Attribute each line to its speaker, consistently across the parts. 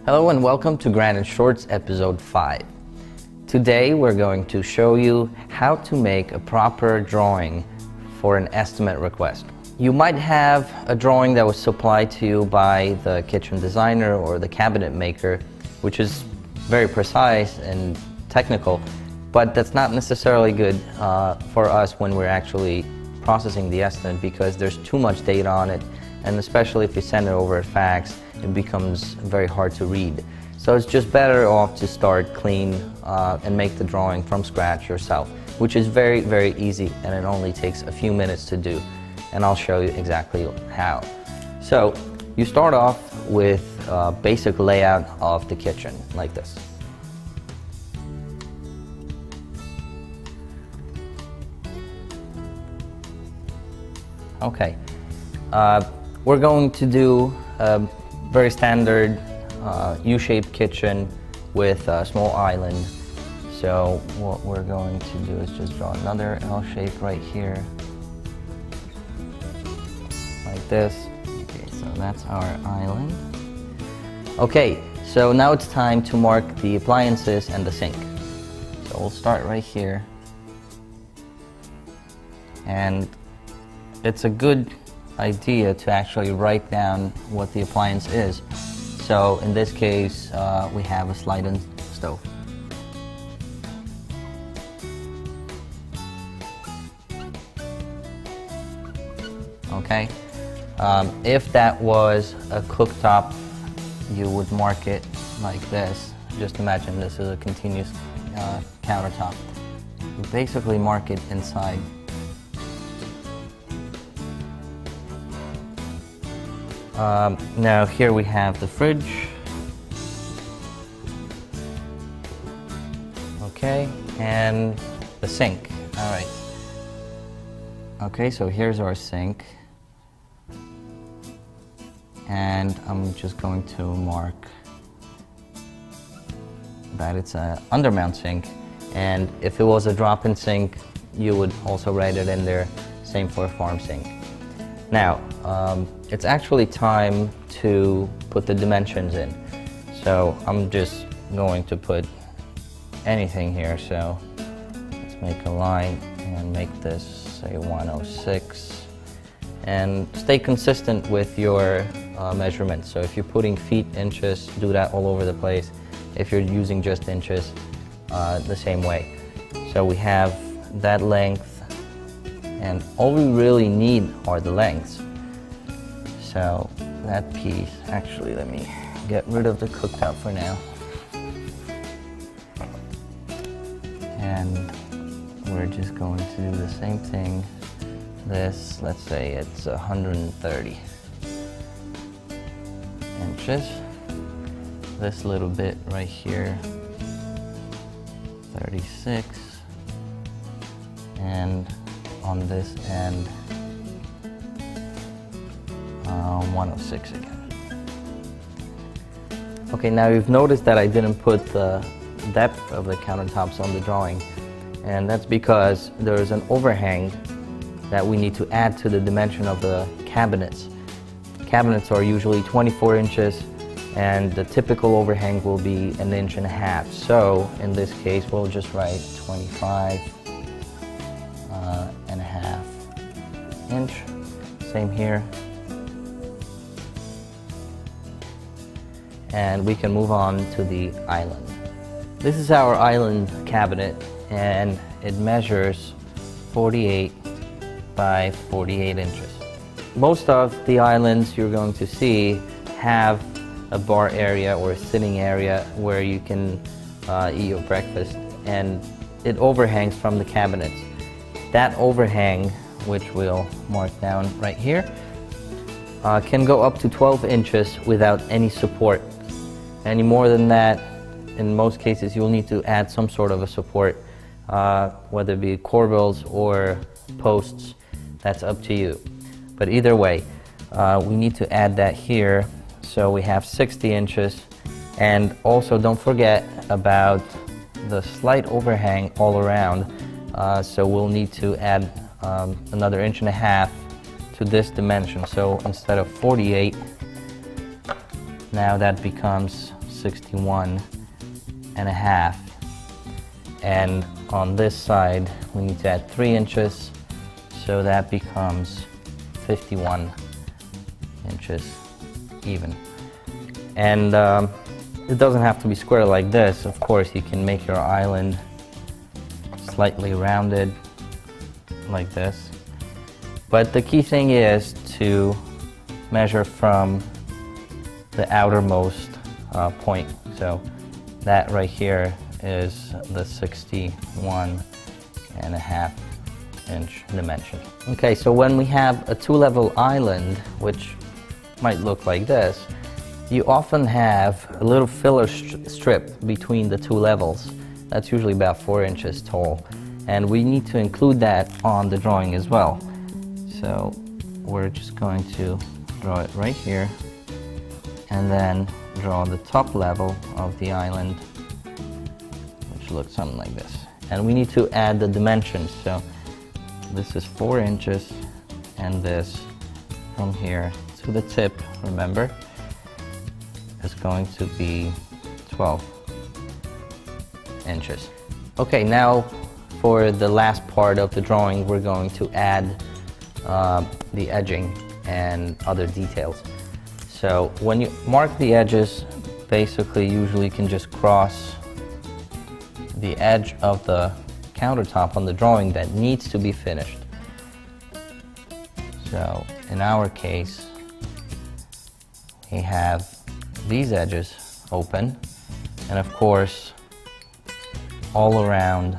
Speaker 1: Hello and welcome to Granite Shorts episode 5. Today we're going to show you how to make a proper drawing for an estimate request. You might have a drawing that was supplied to you by the kitchen designer or the cabinet maker, which is very precise and technical, but that's not necessarily good for us when we're actually processing the estimate because there's too much data on it, and especially if you send it over a fax, it becomes very hard to read. So it's just better off to start clean and make the drawing from scratch yourself, which is very, very easy, and it only takes a few minutes to do. And I'll show you exactly how. So you start off with a basic layout of the kitchen, like this. Okay, we're going to do a very standard U-shaped kitchen with a small island. So what we're going to do is just draw another L shape right here, like this. Okay, so that's our island. Okay, so now it's time to mark the appliances and the sink. So we'll start right here, and it's a good idea to actually write down what the appliance is. So in this case, we have a slide-in stove. Okay. If that was a cooktop, you would mark it like this. Just imagine this is a continuous countertop. You basically mark it inside. Now here we have the fridge. Okay, and the sink. All right. Okay, so here's our sink. And I'm just going to mark that it's an undermount sink. And if it was a drop-in sink, you would also write it in there. Same for a farm sink. Now, it's actually time to put the dimensions in. So I'm just going to put anything here. So let's make a line and make this, say, 106. And stay consistent with your measurements. So if you're putting feet, inches, do that all over the place. If you're using just inches, the same way. So we have that length, and all we really need are the lengths. So that piece, actually let me get rid of the cooktop for now. And we're just going to do the same thing. This, let's say it's 130 inches. This little bit right here, 36. And on this end, 106 again. Okay, now you've noticed that I didn't put the depth of the countertops on the drawing, and that's because there's an overhang that we need to add to the dimension of the cabinets. Cabinets are usually 24 inches, and the typical overhang will be 1.5 inches. So in this case, we'll just write 25 and a half inch. Same here. And we can move on to the island. This is our island cabinet, and it measures 48 by 48 inches. Most of the islands you're going to see have a bar area or a sitting area where you can eat your breakfast, and it overhangs from the cabinets. That overhang, which we'll mark down right here, can go up to 12 inches without any support. Any more than that, in most cases, you'll need to add some sort of a support, whether it be corbels or posts. That's up to you. But either way, we need to add that here. So we have 60 inches. And also don't forget about the slight overhang all around. So we'll need to add another 1.5 inches to this dimension. So instead of 48, now that becomes 61 and a half. And on this side, we need to add 3 inches, so that becomes 51 inches even. And it doesn't have to be square like this. Of course, you can make your island slightly rounded like this. But the key thing is to measure from the outermost point. So that right here is the 61 and a half inch dimension. Okay, so when we have a 2-level island, which might look like this, you often have a little filler strip between the 2 levels. That's usually about 4 inches tall. And we need to include that on the drawing as well. So we're just going to draw it right here, and then draw the top level of the island, which looks something like this. And we need to add the dimensions. So this is 4 inches, and this from here to the tip, remember, is going to be 12 inches. Okay, now for the last part of the drawing, we're going to add the edging and other details. So when you mark the edges, basically usually you can just cross the edge of the countertop on the drawing that needs to be finished. So in our case, we have these edges open, and of course all around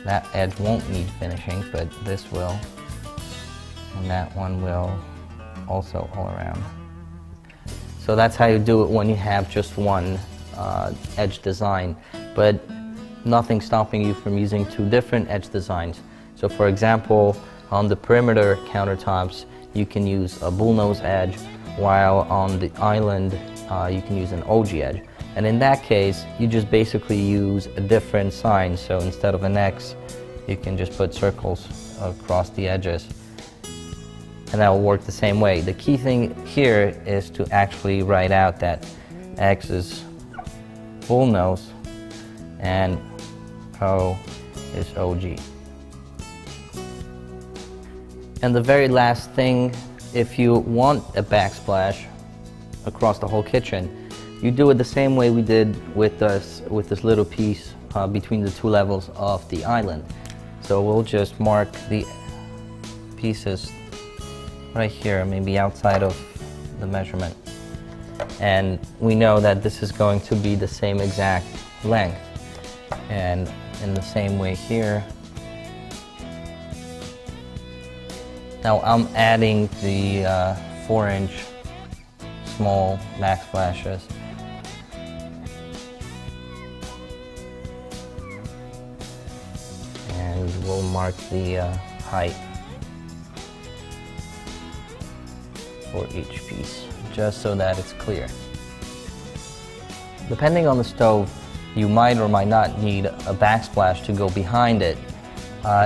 Speaker 1: that edge won't need finishing, but this will, and that one will also all around. So that's how you do it when you have just one edge design, but nothing stopping you from using 2 different edge designs. So for example, on the perimeter countertops, you can use a bullnose edge, while on the island, you can use an OG edge. And in that case, you just basically use a different sign. So instead of an X, you can just put circles across the edges, and that will work the same way. The key thing here is to actually write out that X is bullnose and O is OG. And the very last thing, if you want a backsplash across the whole kitchen, you do it the same way we did with this little piece between the 2 levels of the island. So we'll just mark the pieces right here, maybe outside of the measurement. And we know that this is going to be the same exact length. And in the same way here. Now I'm adding the 4-inch small backsplashes. And we'll mark the height for each piece, just so that it's clear. Depending on the stove, you might or might not need a backsplash to go behind it.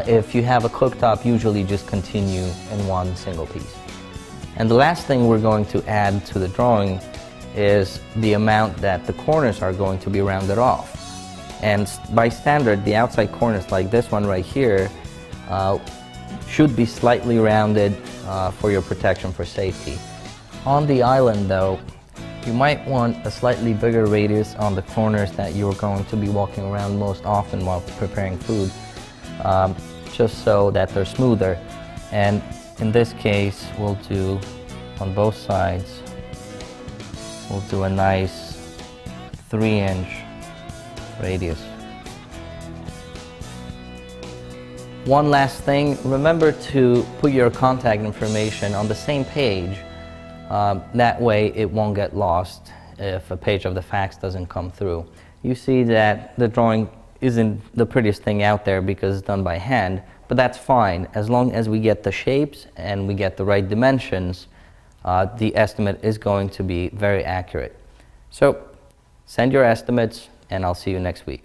Speaker 1: If you have a cooktop, usually just continue in one single piece. And the last thing we're going to add to the drawing is the amount that the corners are going to be rounded off. And by standard, the outside corners like this one right here should be slightly rounded for your protection for safety. On the island though, you might want a slightly bigger radius on the corners that you're going to be walking around most often while preparing food, just so that they're smoother. And in this case, we'll do on both sides, we'll do a nice 3-inch radius. One last thing, remember to put your contact information on the same page. That way it won't get lost if a page of the fax doesn't come through. You see that the drawing isn't the prettiest thing out there because it's done by hand, but that's fine. As long as we get the shapes and we get the right dimensions, the estimate is going to be very accurate. So send your estimates and I'll see you next week.